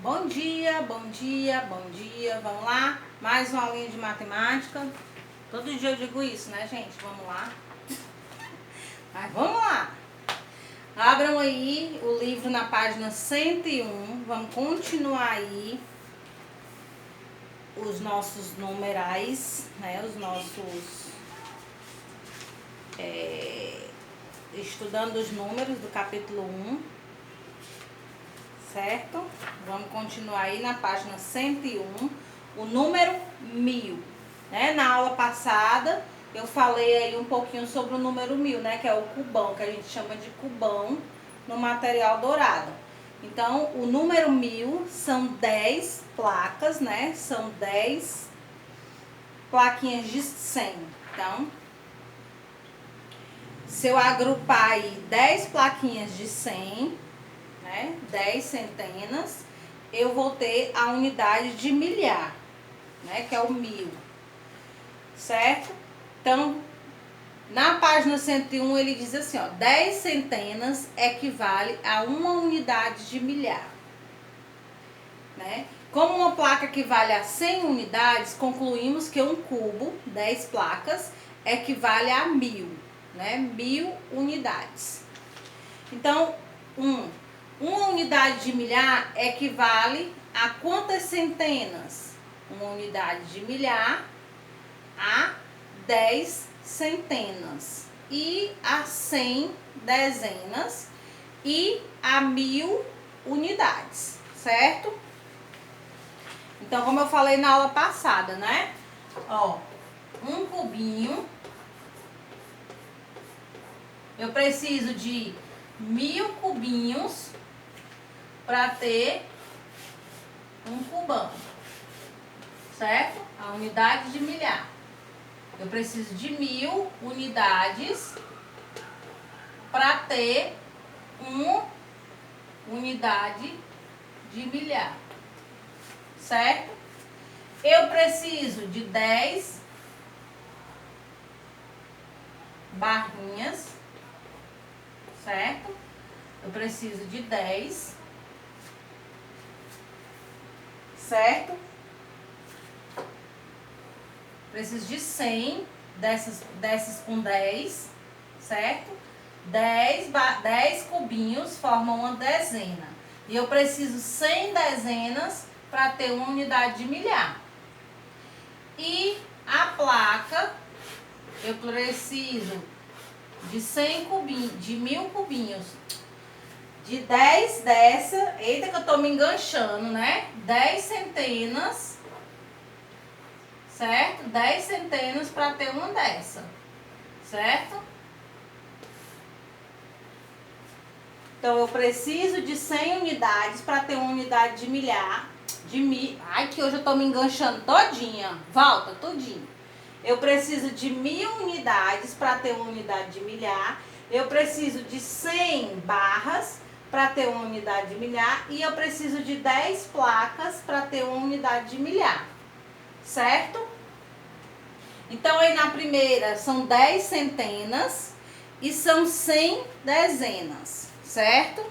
Bom dia, bom dia, bom dia. Vamos lá? Mais uma aulinha de matemática. Todo dia eu digo isso, né, gente? Vamos lá. Mas vamos lá. Abram aí o livro na página 101. Vamos continuar aí os nossos numerais, né? Os nossos... estudando os números do capítulo 1. Certo? Vamos continuar aí na página 101, o número 1000, né? Na aula passada eu falei aí um pouquinho sobre o número 1000, né? Que é o cubão, que a gente chama de cubão no material dourado. Então, o número 1000 são 10 placas, né? São 10 plaquinhas de 100. Então, se eu agrupar aí 10 plaquinhas de 100... 10 centenas, eu vou ter a unidade de milhar, né? Que é o 1000, certo? Então, na página 101 ele diz assim, ó, 10 centenas equivale a uma unidade de milhar, né? Como uma placa equivale a 100 unidades, concluímos que um cubo, 10 placas, equivale a 1000, né? 1000 unidades. Então, uma unidade de milhar equivale a quantas centenas? Uma unidade de milhar a 10 centenas. E a 100 dezenas. E a 1000 unidades, certo? Então, como eu falei na aula passada, né? Ó, um cubinho. Eu preciso de 1000 cubinhos para ter um cubão, certo? A unidade de milhar. Eu preciso de 1000 unidades para ter uma unidade de milhar, certo? Eu preciso de 10 barrinhas, certo? Eu preciso de 10, certo? Preciso de 100 dessas com 10, certo? 10 cubinhos formam uma dezena. E eu preciso 100 dezenas para ter uma unidade de milhar. E a placa, eu preciso de 100 cubinhos, de 1000 cubinhos. De 10 dessa, eita que eu tô me enganchando, né? 10 centenas, certo? 10 centenas para ter uma dessa, certo? Então, eu preciso de 100 unidades para ter uma unidade de milhar, Ai, que hoje eu tô me enganchando todinha. Volta, todinho. Eu preciso de 1000 unidades para ter uma unidade de milhar. Eu preciso de 100 barras para ter uma unidade de milhar, e eu preciso de 10 placas para ter uma unidade de milhar, certo? Então, aí na primeira são 10 centenas e são 100 dezenas, certo?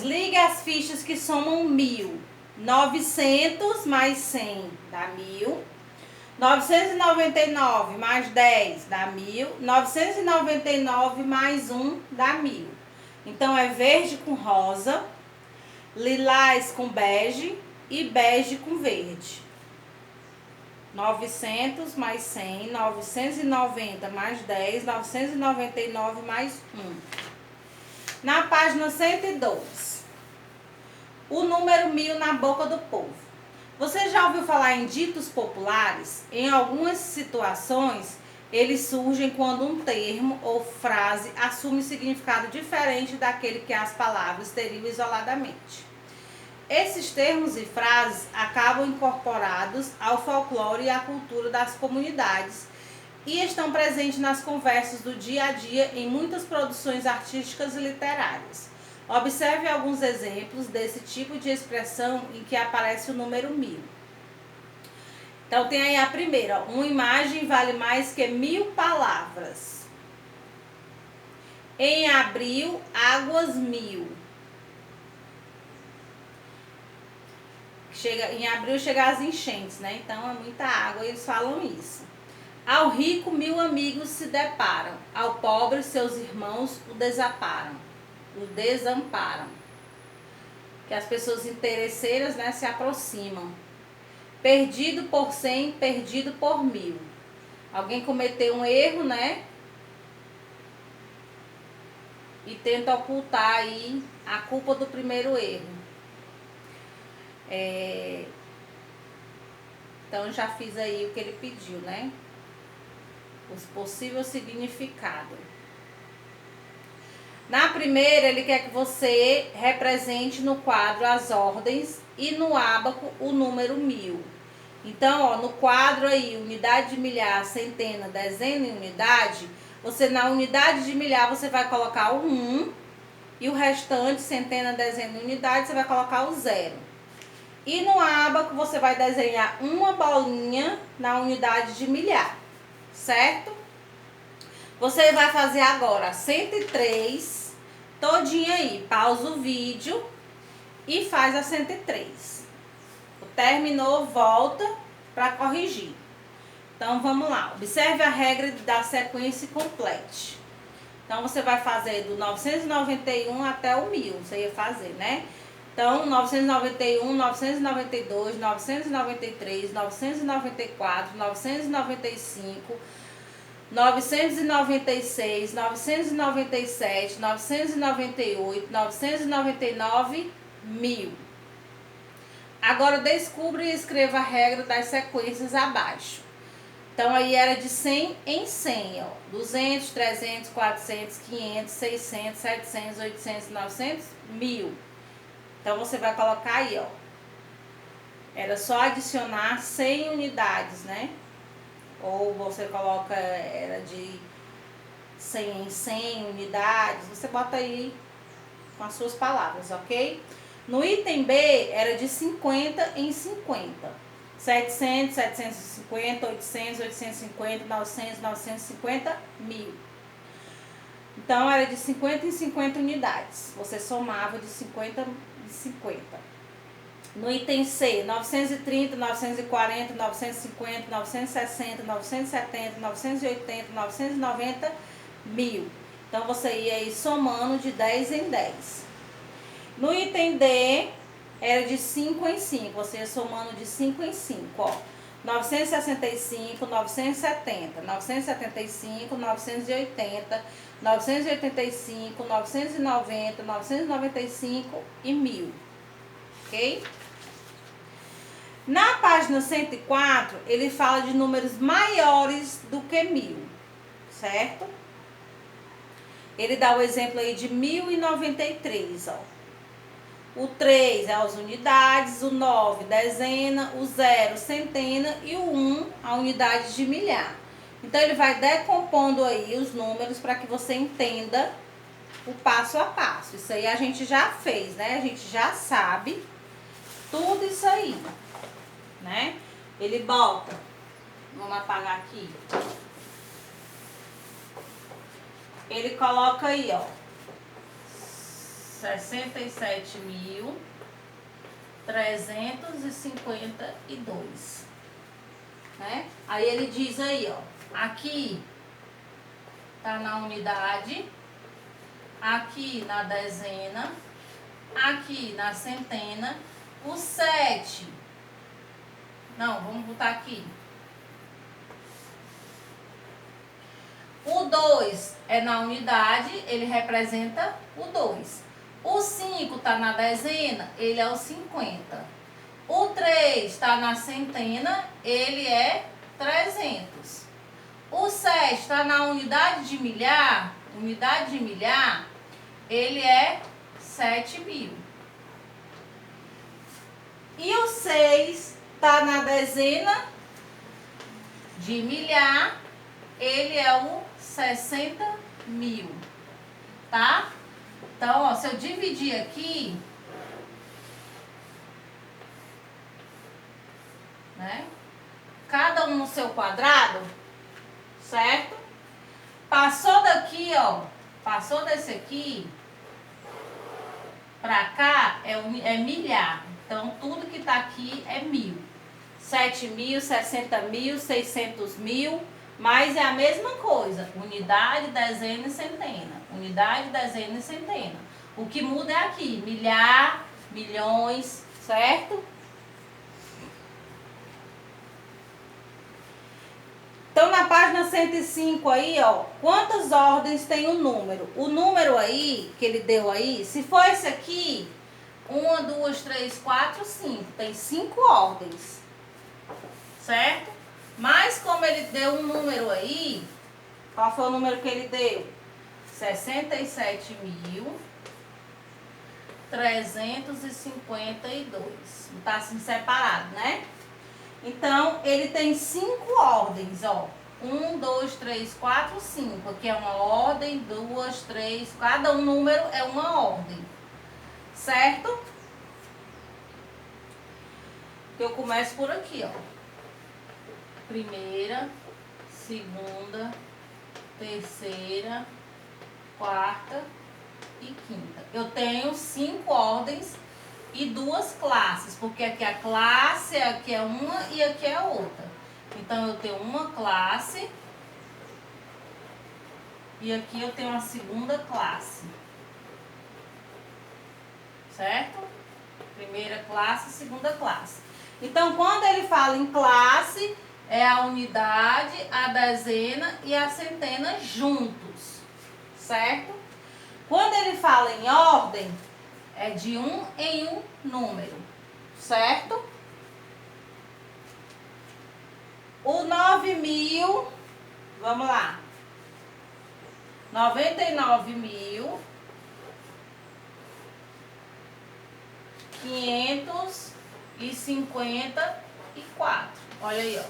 Ligue as fichas que somam 1000. 900 mais 100 dá 1000. 999 mais 10 dá 1000. 999 mais 1 dá 1000. Então, é verde com rosa, lilás com bege e bege com verde. 900 mais 100, 990 mais 10, 999 mais 1. Na página 102, o número 1000 na boca do povo. Você já ouviu falar em ditos populares? Em algumas situações, eles surgem quando um termo ou frase assume significado diferente daquele que as palavras teriam isoladamente. Esses termos e frases acabam incorporados ao folclore e à cultura das comunidades e estão presentes nas conversas do dia a dia em muitas produções artísticas e literárias. Observe alguns exemplos desse tipo de expressão em que aparece o número 1000. Então, tem aí a primeira, uma imagem vale mais que 1000 palavras. Em abril, águas 1000. Em abril chega as enchentes, né? Então é muita água, eles falam isso. Ao rico 1000 amigos se deparam, ao pobre seus irmãos o desamparam. Que as pessoas interesseiras, né, se aproximam. Perdido por 100, perdido por 1000. Alguém cometeu um erro, né? E tenta ocultar aí a culpa do primeiro erro. Então já fiz aí o que ele pediu, né? Os possíveis significados. Na primeira, ele quer que você represente no quadro as ordens e no ábaco o número 1000. Então, ó, no quadro aí, unidade de milhar, centena, dezena e unidade, você na unidade de milhar você vai colocar o 1 e o restante, centena, dezena e unidade, você vai colocar o 0. E no ábaco você vai desenhar uma bolinha na unidade de milhar, certo? Você vai fazer agora 103, todinha aí. Pausa o vídeo e faz a 103. Terminou, volta para corrigir. Então, vamos lá. Observe a regra da sequência e complete. Então, você vai fazer do 991 até o 1000. Você ia fazer, né? Então, 991, 992, 993, 994, 995... 996, 997, 998, 999, 1000. Agora descubra e escreva a regra das sequências abaixo. Então aí era de 100 em 100, ó. 200, 300, 400, 500, 600, 700, 800, 900, 1000. Então você vai colocar aí, ó. Era só adicionar 100 unidades, né? Ou você coloca, era de 100 em 100 unidades, você bota aí com as suas palavras, ok? No item B, era de 50 em 50. 700, 750, 800, 850, 900, 950, 1000. Então, era de 50 em 50 unidades. Você somava de 50 em 50. No item C, 930, 940, 950, 960, 970, 980, 990, 1000. Então, você ia aí somando de 10 em 10. No item D, era de 5 em 5. Você ia somando de 5 em 5, ó. 965, 970, 975, 980, 985, 990, 995 e 1000. Ok? Na página 104, ele fala de números maiores do que 1000, certo? Ele dá o exemplo aí de 1093, ó. O 3 é as unidades, o 9, dezena, o 0, centena e o 1, a unidade de milhar. Então, ele vai decompondo aí os números para que você entenda o passo a passo. Isso aí a gente já fez, né? A gente já sabe tudo isso aí, né? Ele bota, vamos apagar aqui. Ele coloca aí, ó, 67.352, né? Aí ele diz aí, ó, aqui tá na unidade, aqui na dezena, aqui na centena, o 7. Não, vamos botar aqui. O 2 é na unidade, ele representa o 2. O 5 está na dezena, ele é o 50. O 3 está na centena, ele é 300. O 7 está na unidade de milhar, ele é 7.000. E o 6 está na dezena de milhar, ele é o 60.000, tá? Então, ó, se eu dividir aqui, né? Cada um no seu quadrado, certo? Passou daqui, ó, Passou desse aqui pra cá é milhar. Então, tudo que tá aqui é 1000. 7.000, 60.000, 600.000, mas é a mesma coisa. Unidade, dezena e centena. Unidade, dezena e centena. O que muda é aqui, milhar, milhões, certo? Então, na página 105 aí, ó, quantas ordens tem o número? O número aí, que ele deu aí, se for esse aqui, 1, 2, 3, 4, 5. Tem 5 ordens, certo? Mas como ele deu um número aí, qual foi o número que ele deu? 67.352. Não tá assim separado, né? Então, ele tem 5 ordens, ó. 1, 2, 3, 4, 5. Aqui é uma ordem, 2, 3. Cada um número é uma ordem. Certo? Eu começo por aqui, ó. Primeira, segunda, terceira, quarta e quinta. Eu tenho 5 ordens e 2 classes, porque aqui a classe, aqui é uma e aqui é outra. Então, eu tenho uma classe e aqui eu tenho a segunda classe. Certo? Primeira classe, segunda classe. Então, quando ele fala em classe, é a unidade, a dezena e a centena juntos. Certo? Quando ele fala em ordem, é de um em um número, certo? O 9.000, vamos lá. 99.554. Olha aí, ó.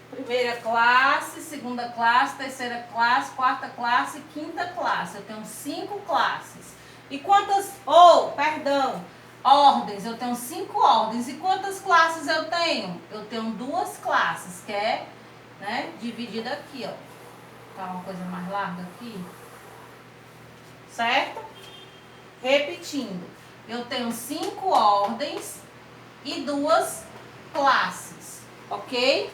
Primeira classe, segunda classe, terceira classe, quarta classe, quinta classe. Eu tenho 5 classes. E quantas... ordens. Eu tenho 5 ordens. E quantas classes eu tenho? Eu tenho 2 classes, que é, né, dividida aqui, ó. Tá uma coisa mais larga aqui. Certo? Repetindo. Eu tenho 5 ordens e 2 classes. Ok?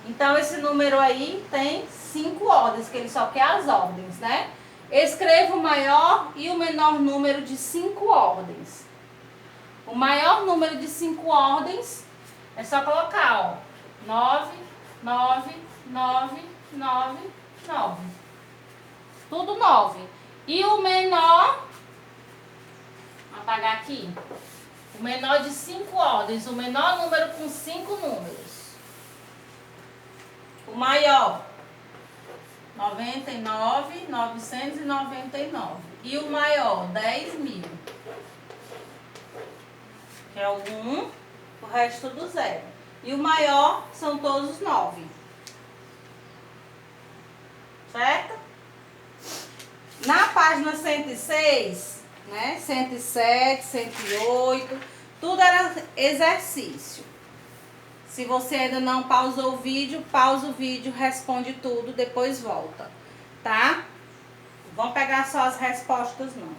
Então, esse número aí tem 5 ordens, que ele só quer as ordens, né? Escreva o maior e o menor número de 5 ordens. O maior número de 5 ordens é só colocar, ó, 9, 9, 9, 9, 9. Tudo 9. E o menor, vou apagar aqui, o menor de 5 ordens, o menor número com 5 números. O maior, 99.999. E o maior, 10.000. Que é o 1, o resto do 0. E o maior são todos 9. Certo? Na página 106, né? 107, 108, tudo era exercício. Se você ainda não pausou o vídeo, pausa o vídeo, responde tudo, depois volta, tá? Vamos pegar só as respostas, não.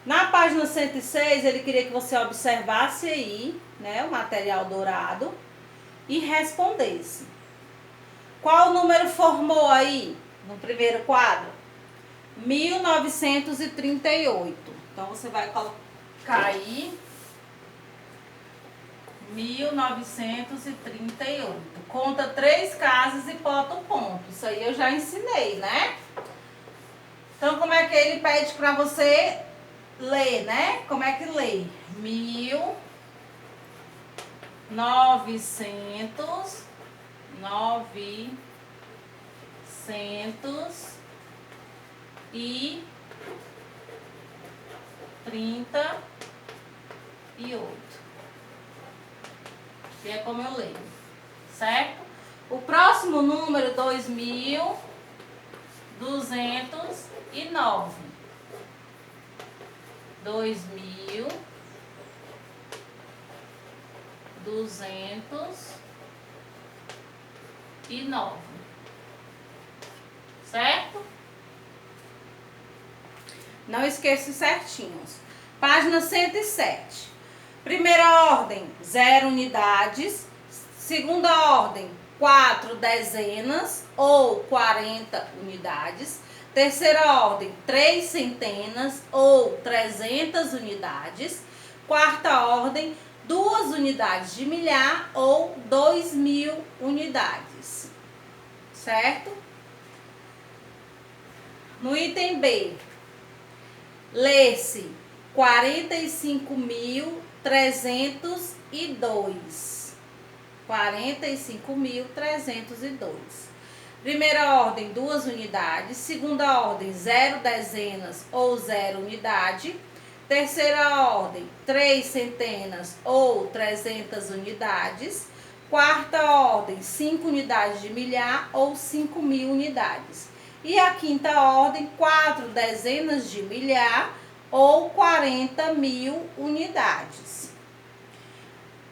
Na página 106, ele queria que você observasse aí, né, o material dourado e respondesse. Qual número formou aí no primeiro quadro? 1938. Então, você vai colocar aí 1938. Conta 3 casas e bota o ponto. Isso aí eu já ensinei, né? Então, como é que ele pede para você ler, né? Como é que lê? 1938. Que é como eu leio, certo? O próximo número, 2.209. 2.209. certo? Não esqueça os certinhos. Página 107. Primeira ordem, 0 unidades. Segunda ordem, 4 dezenas ou 40 unidades. Terceira ordem, 3 centenas ou 300 unidades. Quarta ordem, 2 unidades de milhar ou 2.000 unidades. Certo? No item B, lê-se 45.302. 45.302. Primeira ordem, 2 unidades. Segunda ordem, 0 dezenas ou 0 unidade. Terceira ordem, 3 centenas ou 300 unidades. Quarta ordem, 5 unidades de milhar ou 5.000 unidades. E a quinta ordem, 4 dezenas de milhar ou 40.000 unidades.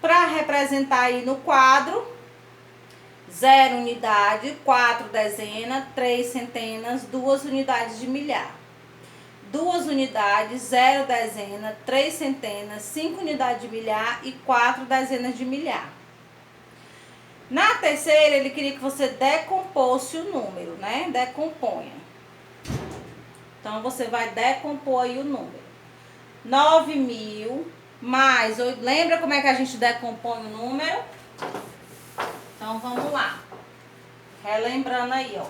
Para representar aí no quadro, 0 unidade, 4 dezenas, 3 centenas, 2 unidades de milhar. 2 unidades, 0 dezena, 3 centenas, 5 unidades de milhar e 4 dezenas de milhar. Na terceira, ele queria que você decompôsse o número, né? Decomponha. Então, você vai decompor aí o número. 9.000 mais... Lembra como é que a gente decompõe o número? Então, vamos lá. Relembrando aí, ó.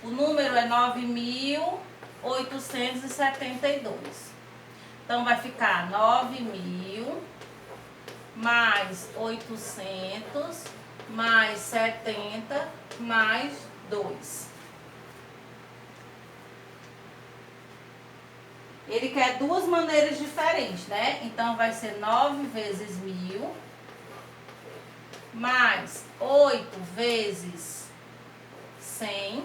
O número é 9.872. Então, vai ficar 9.000 mais 800 mais 70 mais 2. Ele quer duas maneiras diferentes, né? Então, vai ser 9 vezes 1.000 mais 8 vezes 100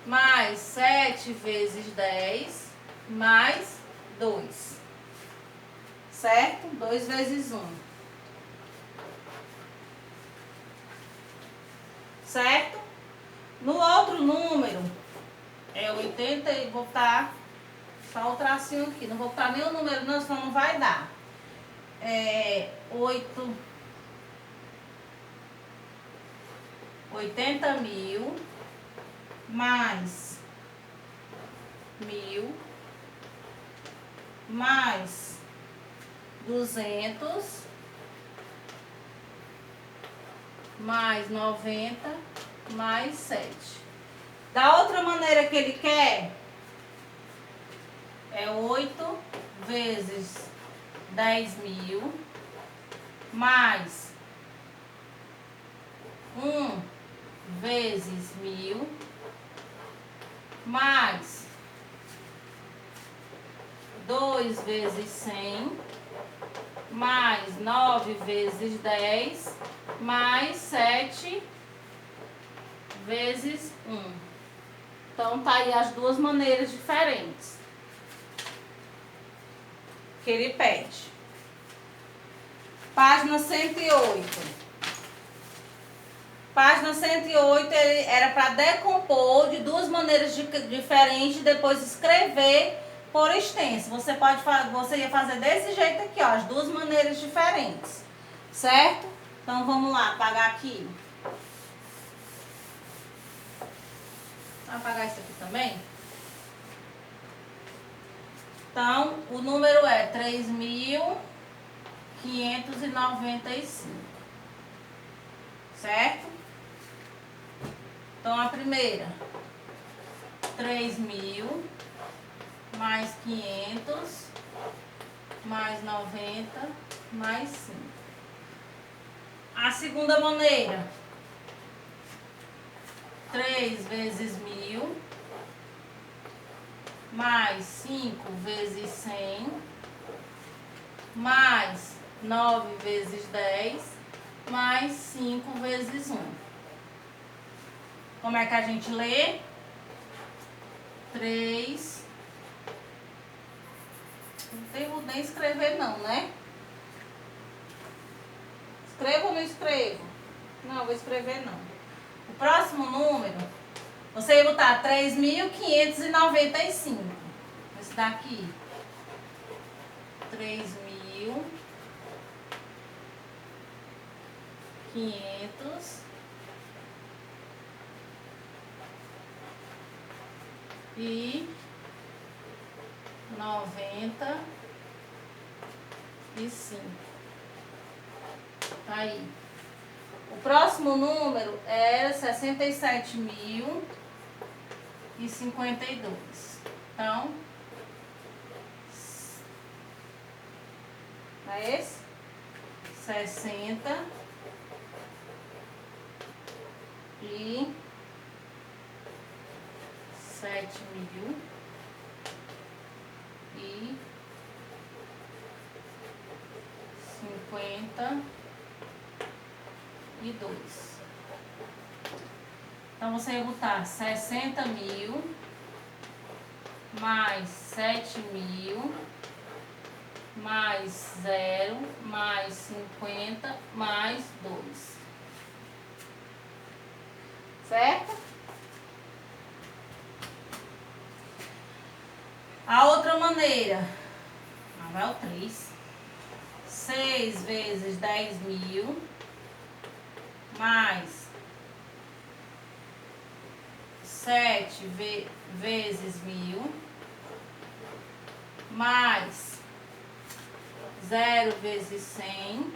mais 7 vezes 10 mais 2. Certo? 2 vezes 1. Certo? No outro número, é 80, e vou botar só o tracinho aqui. Não vou botar nem o número, não, senão não vai dar. 80.000 mais 1.000 mais 200 mais 90 mais 7. Da outra maneira que ele quer, é 8 vezes 10.000 mais 1 vezes 1.000 mais 2 vezes 100 mais 9 vezes 10 mais 7 vezes 1. Então, tá aí as duas maneiras diferentes que ele pede. Página 108. Página 108, ele era para decompor de duas maneiras diferentes e depois escrever por extenso. Você ia fazer desse jeito aqui, ó, as duas maneiras diferentes, certo? Então, vamos lá, apagar aqui. Vou apagar isso aqui também. Então, o número é 3.595, certo? Então, a primeira, 3.000 mais 500 mais 90 mais 5. A segunda maneira, 3 vezes 1.000 mais 5 vezes 100 mais 9 vezes 10 mais 5 vezes 1. Como é que a gente lê? 3. Não devo nem escrever não, né? Escrevo ou não escrevo? Não, vou escrever não. O próximo número, você ia botar 3.595. Esse daqui. 3.595. Tá aí. O próximo número era 67.052. Então, é esse? 67.052. Então, você ia botar 60.000 mais 7.000 mais 0 mais 50 mais 2. Certo? A outra maneira, vai o 3. 6 vezes 10.000 mais 7 vezes 1.000 mais 0 vezes 100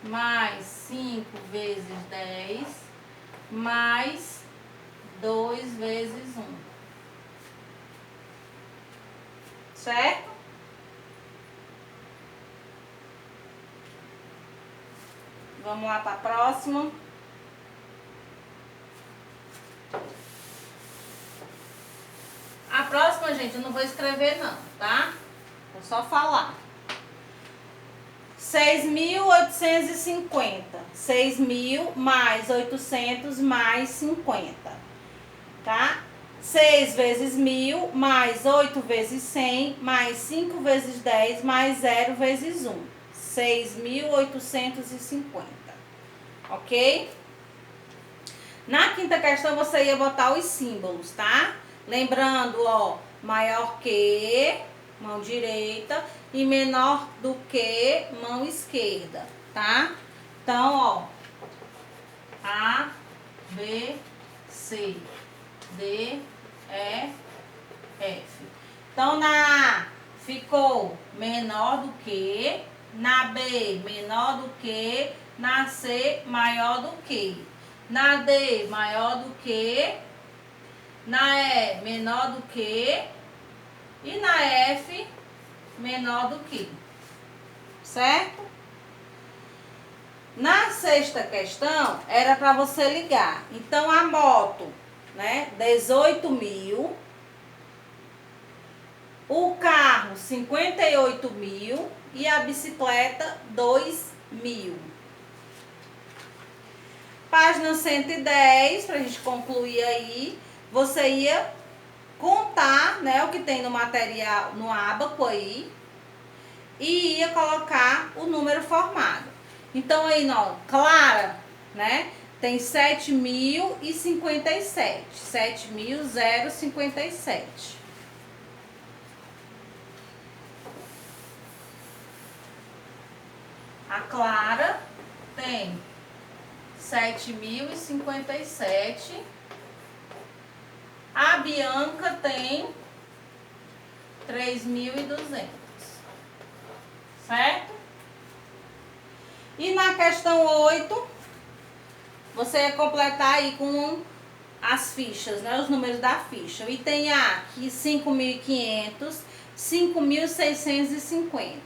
mais 5 vezes 10 mais 2 vezes 1. Certo? Vamos lá para a próxima. A próxima, gente, eu não vou escrever não, tá? Vou só falar. 6.850. 6.000 mais 800 mais 50. Tá? 6 vezes 1.000 mais 8 vezes 100 mais 5 vezes 10 mais 0 vezes 1. 6.850. Ok? Na quinta questão, você ia botar os símbolos, tá? Lembrando, ó, maior que, mão direita, e menor do que, mão esquerda, tá? Então, ó, A, B, C, D, E, F. Então, na A ficou menor do que, na B, menor do que, na C, maior do que, na D, maior do que, na E, menor do que, e na F, menor do que. Certo? Na sexta questão, era para você ligar. Então, a moto, né, 18.000. O carro, 58.000. E a bicicleta, 2.000. Página 110, pra gente concluir aí, você ia contar, né, o que tem no material, no ábaco aí, e ia colocar o número formado. Então, aí, ó, Clara, né, tem 7.057. 7.057. A Clara tem 7.057. A Bianca tem 3.200. Certo? E na questão 8, você ia completar aí com as fichas, né? Os números da ficha. O item A, aqui 5.500, 5.650,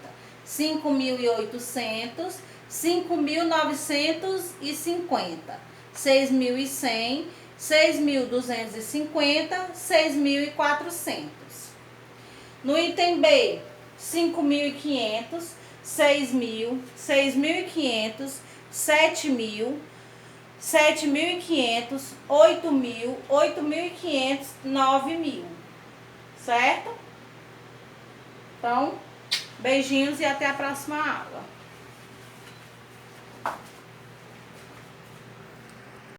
5.800, 5.950, 6.100, 6.250, 6.400. No item B, 5.500, 6.000, 6.500, 7.000, 7.500, 8.000, 8.500, 9.000. Certo? Então, beijinhos e até a próxima aula.